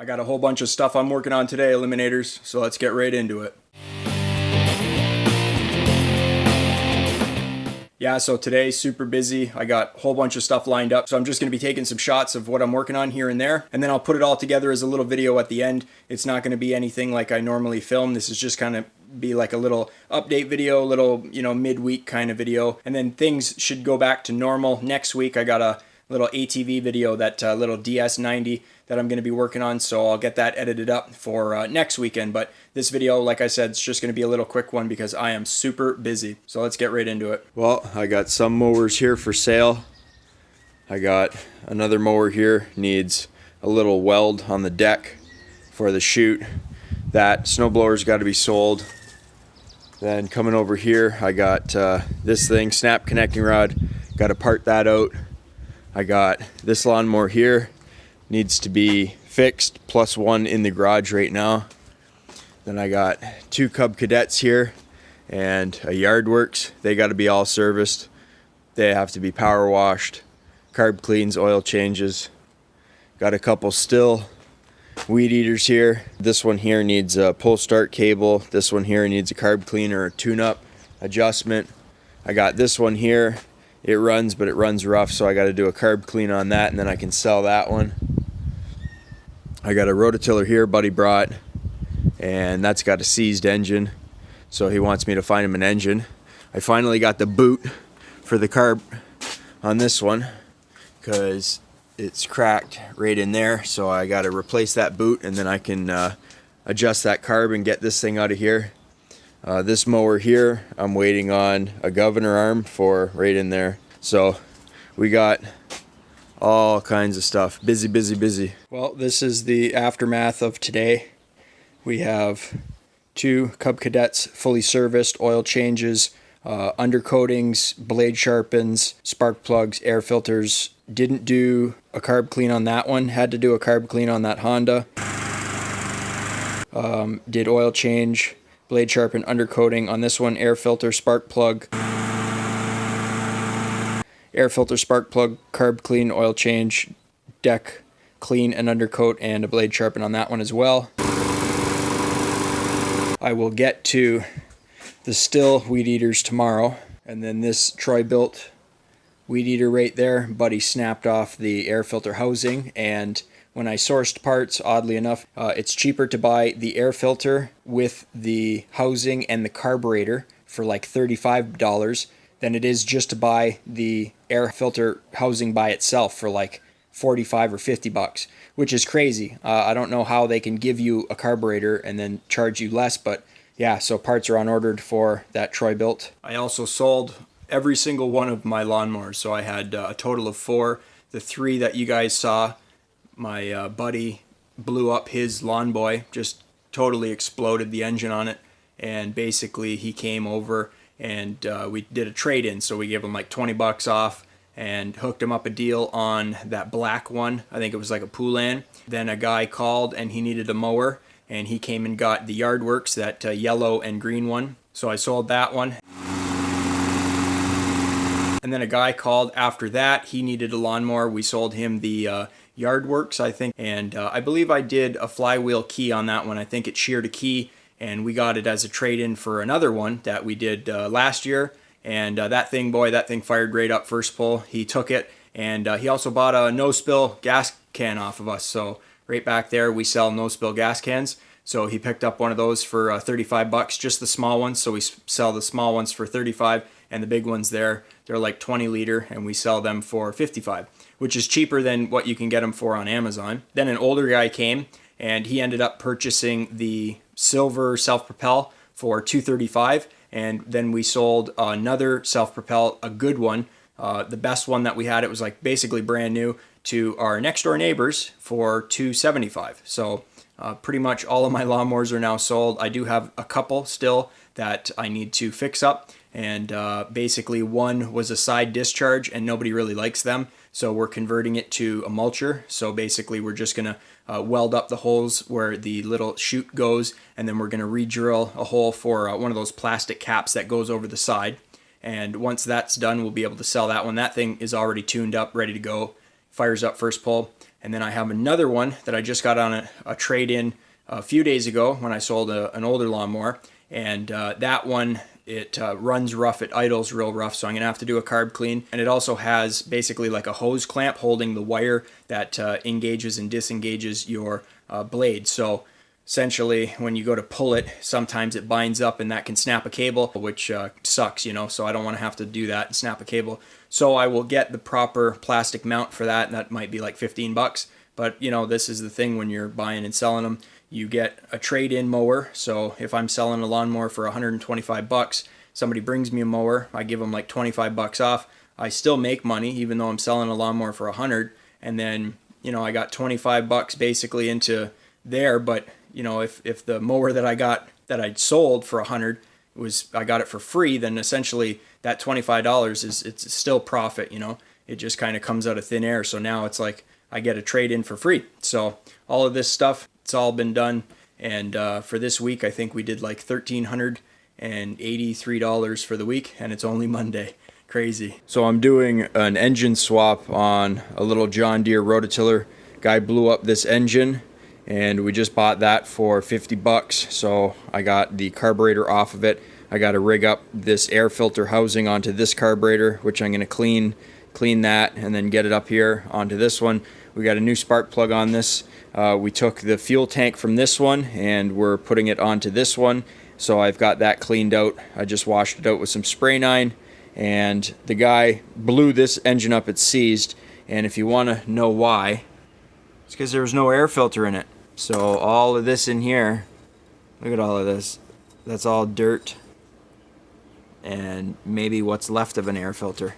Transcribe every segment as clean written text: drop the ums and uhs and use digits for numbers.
I got a whole bunch of stuff I'm working on today, Eliminators, so let's get right into it. Yeah, so today's super busy. I got a whole bunch of stuff lined up, so I'm just going to be taking some shots of what I'm working on here and there, and then I'll put it all together as a little video at the end. It's not going to be anything like I normally film. This is just kind of be like a little update video, little, midweek kind of video, and then things should go back to normal. Next week, I got a little ATV video, that little DS90 that I'm going to be working on, so I'll get that edited up for next weekend. But this video, like I said, it's just going to be a little quick one because I am super busy. So let's get right into it. Well, I got some mowers here for sale. I got another mower here, needs a little weld on the deck for the chute. That snowblower's got to be sold. Then coming over here, I got this thing, snap connecting rod, got to part that out. I got this lawnmower here, needs to be fixed, plus one in the garage right now. Then I got two Cub Cadets here and a Yardworks. They got to be all serviced. They have to be power washed, carb cleans, oil changes. Got a couple still weed eaters here. This one here needs a pull start cable. This one here needs a carb clean or a tune-up adjustment. I got this one here. It runs, but it runs rough, so I got to do a carb clean on that, and then I can sell that one. I got a rototiller here buddy brought, and that's got a seized engine, so he wants me to find him an engine. I finally got the boot for the carb on this one because it's cracked right in there, so I got to replace that boot, and then I can adjust that carb and get this thing out of here. This mower here, I'm waiting on a governor arm for right in there. So we got all kinds of stuff. Busy, busy, busy. Well, this is the aftermath of today. We have two Cub Cadets fully serviced, oil changes, undercoatings, blade sharpens, spark plugs, air filters. Didn't do a carb clean on that one. Had to do a carb clean on that Honda. Did oil change, blade sharpen, undercoating on this one, air filter, spark plug, carb clean, oil change, deck clean and undercoat, and a blade sharpen on that one as well. I will get to the still weed eaters tomorrow, and then this Troy-Bilt weed eater right there, buddy snapped off the air filter housing, and when I sourced parts, oddly enough, it's cheaper to buy the air filter with the housing and the carburetor for like $35 than it is just to buy the air filter housing by itself for like 45 or 50 bucks, which is crazy. I don't know how they can give you a carburetor and then charge you less, but yeah, so parts are on ordered for that Troy-Bilt. I also sold every single one of my lawnmowers, so I had a total of 4. The 3 that you guys saw, my buddy blew up his lawn boy, just totally exploded the engine on it, and basically he came over and we did a trade-in, so we gave him like 20 bucks off and hooked him up a deal on that black one. I think it was like a Poulan. Then a guy called and he needed a mower, and he came and got the Yardworks, that yellow and green one, so I sold that one. And then a guy called after that, he needed a lawnmower. We sold him the Yardworks, I think, and I believe I did a flywheel key on that one. I think it sheared a key, and we got it as a trade-in for another one that we did last year, and that thing fired right up first pull. He took it, and he also bought a no-spill gas can off of us, so right back there we sell no-spill gas cans. So he picked up one of those for 35 bucks, just the small ones, so we sell the small ones for 35, and the big ones they're like 20 liter, and we sell them for 55, which is cheaper than what you can get them for on Amazon. Then an older guy came, and he ended up purchasing the silver self-propel for $235, and then we sold another self-propel, a good one, the best one that we had. It was like basically brand new, to our next door neighbors for $275. So pretty much all of my lawnmowers are now sold. I do have a couple still that I need to fix up, and basically one was a side discharge and nobody really likes them, so we're converting it to a mulcher. So basically we're just gonna weld up the holes where the little chute goes, and then we're gonna re-drill a hole for one of those plastic caps that goes over the side. And once that's done, we'll be able to sell that one. That thing is already tuned up, ready to go, fires up first pull. And then I have another one that I just got on a trade-in a few days ago when I sold an older lawnmower. And that one, it runs rough, it idles real rough, so I'm going to have to do a carb clean. And it also has basically like a hose clamp holding the wire that engages and disengages your blade. So essentially, when you go to pull it, sometimes it binds up and that can snap a cable, which sucks, you know, so I don't want to have to do that and snap a cable. So I will get the proper plastic mount for that, and that might be like 15 bucks. But, you know, this is the thing when you're buying and selling them. You get a trade-in mower, so if I'm selling a lawnmower for 125 bucks, somebody brings me a mower, I give them like 25 bucks off. I still make money even though I'm selling a lawnmower for 100, and then, you know, I got 25 bucks basically into there. But, you know, if the mower that I got that I'd sold for 100 I got it for free, then essentially that $25 it's still profit, you know. It just kind of comes out of thin air. So now it's like I get a trade-in for free. So all of this stuff, it's all been done. And for this week, I think we did like $1,383 for the week, and it's only Monday. Crazy. So I'm doing an engine swap on a little John Deere Rototiller. Guy blew up this engine, and we just bought that for 50 bucks. So I got the carburetor off of it. I got to rig up this air filter housing onto this carburetor, which I'm going to clean that and then get it up here onto this one. We got a new spark plug on this. We took the fuel tank from this one and we're putting it onto this one. So I've got that cleaned out. I just washed it out with some spray nine, and the guy blew this engine up. It's seized, and if you want to know why, it's because there was no air filter in it. So all of this in here, look at all of this. That's all dirt and maybe what's left of an air filter.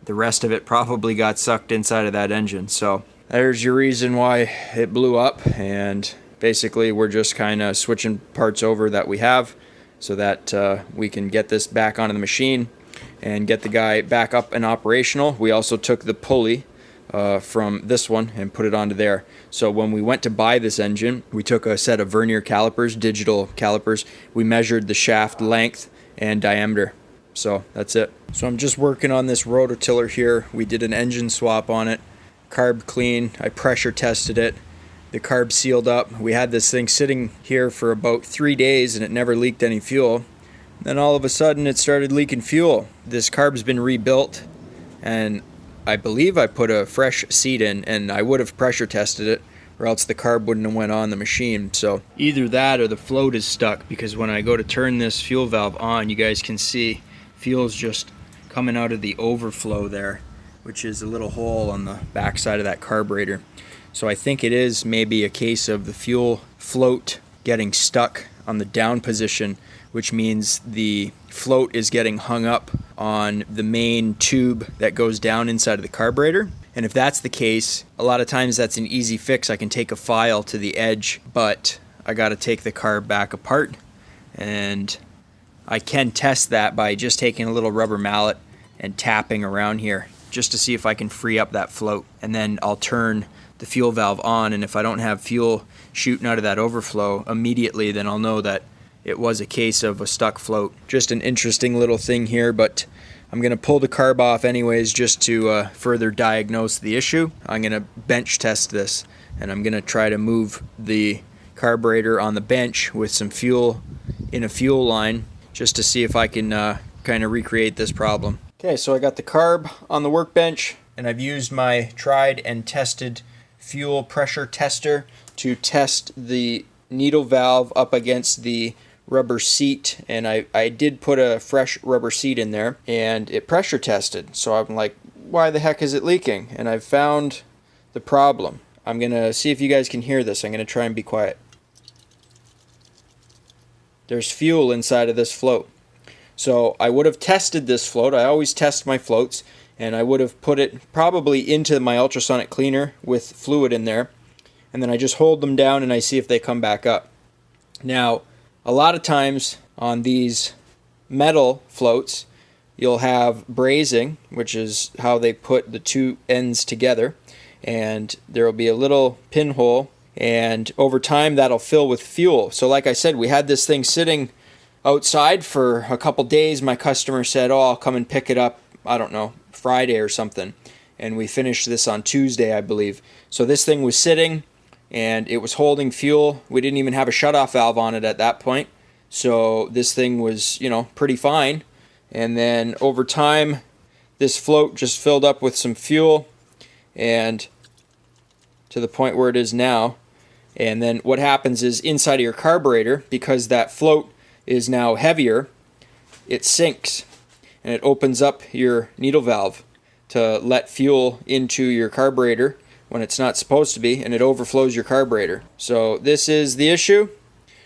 The rest of it probably got sucked inside of that engine. So there's your reason why it blew up, and basically we're just kind of switching parts over that we have so that we can get this back onto the machine and get the guy back up and operational. We also took the pulley from this one and put it onto there. So when we went to buy this engine, we took a set of vernier calipers, digital calipers. We measured the shaft length and diameter. So that's it. So I'm just working on this rototiller here. We did an engine swap on it, carb clean. I pressure tested it. The carb sealed up. We had this thing sitting here for about 3 days and it never leaked any fuel. Then all of a sudden it started leaking fuel. This carb's been rebuilt, and I believe I put a fresh seat in, and I would have pressure tested it, or else the carb wouldn't have went on the machine. So either that or the float is stuck, because when I go to turn this fuel valve on, you guys can see fuel's just coming out of the overflow there, which is a little hole on the back side of that carburetor. So I think it is maybe a case of the fuel float getting stuck on the down position, which means the float is getting hung up on the main tube that goes down inside of the carburetor. And if that's the case, a lot of times that's an easy fix. I can take a file to the edge, but I got to take the carb back apart, and I can test that by just taking a little rubber mallet and tapping around here just to see if I can free up that float. And then I'll turn the fuel valve on, and if I don't have fuel shooting out of that overflow immediately, then I'll know that it was a case of a stuck float. Just an interesting little thing here, but I'm going to pull the carb off anyways just to further diagnose the issue. I'm going to bench test this, and I'm going to try to move the carburetor on the bench with some fuel in a fuel line just to see if I can kind of recreate this problem. Okay, so I got the carb on the workbench, and I've used my tried and tested fuel pressure tester to test the needle valve up against the rubber seat, and I did put a fresh rubber seat in there, and it pressure tested. So I'm like, why the heck is it leaking? And I've found the problem. I'm gonna see if you guys can hear this. I'm gonna try and be quiet. There's fuel inside of this float. So I would have tested this float. I always test my floats, and I would have put it probably into my ultrasonic cleaner with fluid in there, and then I just hold them down and I see if they come back up. Now, a lot of times on these metal floats, you'll have brazing, which is how they put the two ends together, and there will be a little pinhole, and over time that'll fill with fuel. So like I said, we had this thing sitting outside for a couple days. My customer said, oh, I'll come and pick it up, I don't know, Friday or something. and we finished this on Tuesday, I believe. So this thing was sitting, and it was holding fuel. We didn't even have a shutoff valve on it at that point. So this thing was, you know, pretty fine. And then over time, this float just filled up with some fuel, and to the point where it is now. And then what happens is inside of your carburetor, because that float is now heavier, it sinks and it opens up your needle valve to let fuel into your carburetor when it's not supposed to be, and it overflows your carburetor. So this is the issue.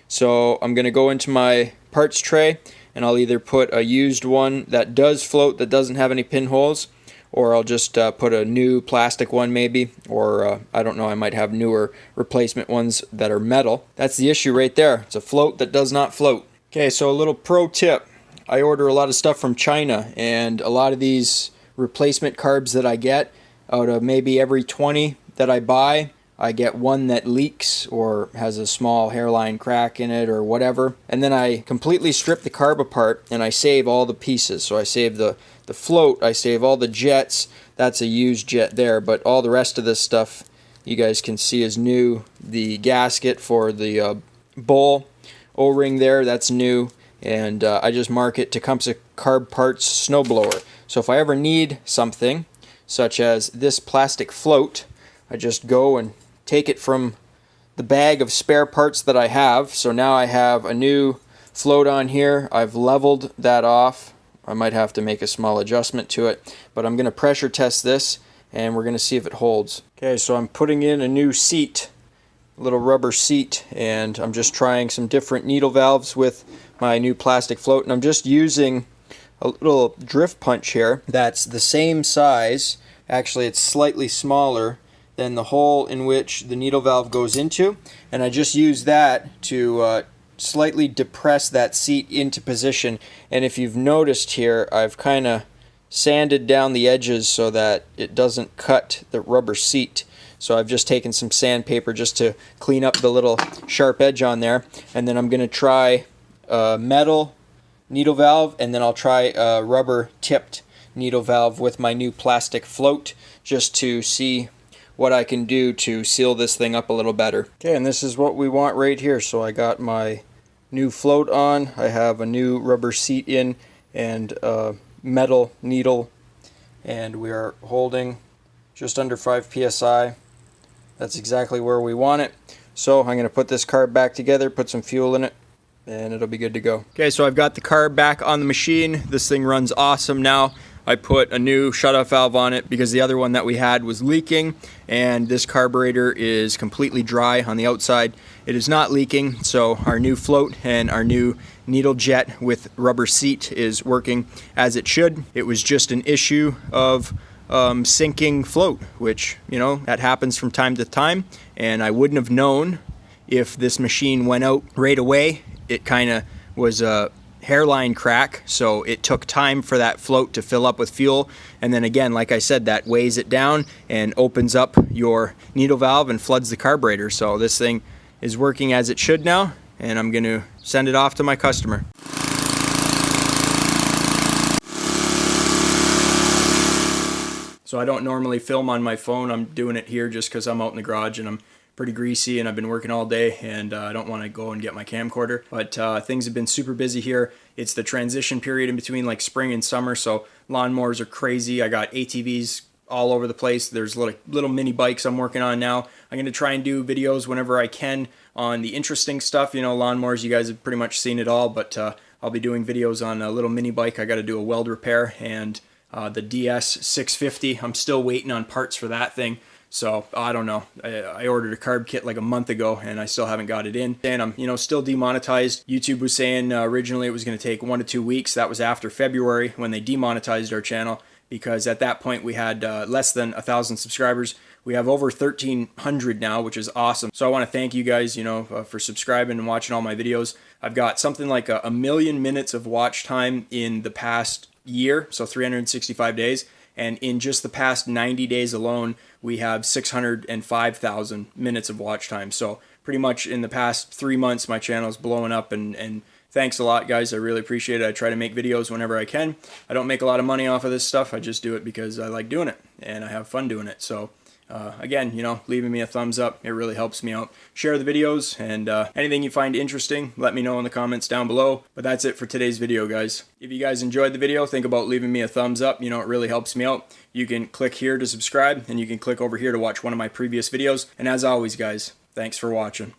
So I'm going to go into my parts tray, and I'll either put a used one that does float, that doesn't have any pinholes, or I'll just put a new plastic one maybe, or I don't know, I might have newer replacement ones that are metal. That's the issue right there. It's a float that does not float. Okay, so a little pro tip. I order a lot of stuff from China, and a lot of these replacement carbs that I get, out of maybe every 20 that I buy, I get one that leaks or has a small hairline crack in it or whatever. And then I completely strip the carb apart and I save all the pieces. So I save the float, I save all the jets. That's a used jet there, but all the rest of this stuff you guys can see is new. The gasket for the bowl O-ring there, that's new. And I just mark it Tecumseh Carb Parts Snowblower. So if I ever need something, such as this plastic float, I just go and take it from the bag of spare parts that I have. So now I have a new float on here. I've leveled that off. I might have to make a small adjustment to it, but I'm going to pressure test this and we're going to see if it holds. Okay, so I'm putting in a new seat, a little rubber seat, and I'm just trying some different needle valves with my new plastic float, and I'm just using a little drift punch here that's the same size. Actually, it's slightly smaller than the hole in which the needle valve goes into, and I just use that to slightly depress that seat into position. And if you've noticed here, I've kind of sanded down the edges so that it doesn't cut the rubber seat. So I've just taken some sandpaper just to clean up the little sharp edge on there, and then I'm going to try a metal needle valve, and then I'll try a rubber tipped needle valve with my new plastic float, just to see what I can do to seal this thing up a little better. Okay, and this is what we want right here. So I got my new float on, I have a new rubber seat in, and a metal needle, and we are holding just under 5 psi. That's exactly where we want it. So I'm going to put this carb back together, put some fuel in it, and it'll be good to go. Okay, so I've got the carb back on the machine. This thing runs awesome now. I put a new shutoff valve on it because the other one that we had was leaking, and this carburetor is completely dry on the outside. It is not leaking, so our new float and our new needle jet with rubber seat is working as it should. It was just an issue of sinking float, which, you know, that happens from time to time, and I wouldn't have known if this machine went out right away. It kind of was a hairline crack, so it took time for that float to fill up with fuel, and then again, like I said, that weighs it down and opens up your needle valve and floods the carburetor. So this thing is working as it should now, and I'm going to send it off to my customer. So I don't normally film on my phone. I'm doing it here just because I'm out in the garage and I'm pretty greasy and I've been working all day, and I don't want to go and get my camcorder. But things have been super busy here. It's the transition period in between like spring and summer, so lawnmowers are crazy. I got ATVs all over the place. There's little mini bikes I'm working on now. I'm going to try and do videos whenever I can on the interesting stuff. You know, lawnmowers, you guys have pretty much seen it all, but I'll be doing videos on a little mini bike. I got to do a weld repair, and the DS 650. I'm still waiting on parts for that thing. So I don't know. I ordered a carb kit like a month ago and I still haven't got it in. And I'm, you know, still demonetized. YouTube was saying originally it was going to take 1 to 2 weeks. That was after February when they demonetized our channel, because at that point we had less than 1,000 subscribers. We have over 1,300 now, which is awesome. So I want to thank you guys, you know, for subscribing and watching all my videos. I've got something like a million minutes of watch time in the past year, so 365 days. And in just the past 90 days alone, we have 605,000 minutes of watch time. So pretty much in the past 3 months, my channel is blowing up and Thanks a lot, guys. I really appreciate it. I try to make videos whenever I can. I don't make a lot of money off of this stuff. I just do it because I like doing it and I have fun doing it. So again, you know, leaving me a thumbs up, it really helps me out. Share the videos, and anything you find interesting, let me know in the comments down below. But that's it for today's video, guys. If you guys enjoyed the video, think about leaving me a thumbs up. You know, it really helps me out. You can click here to subscribe, and you can click over here to watch one of my previous videos. And as always, guys, thanks for watching.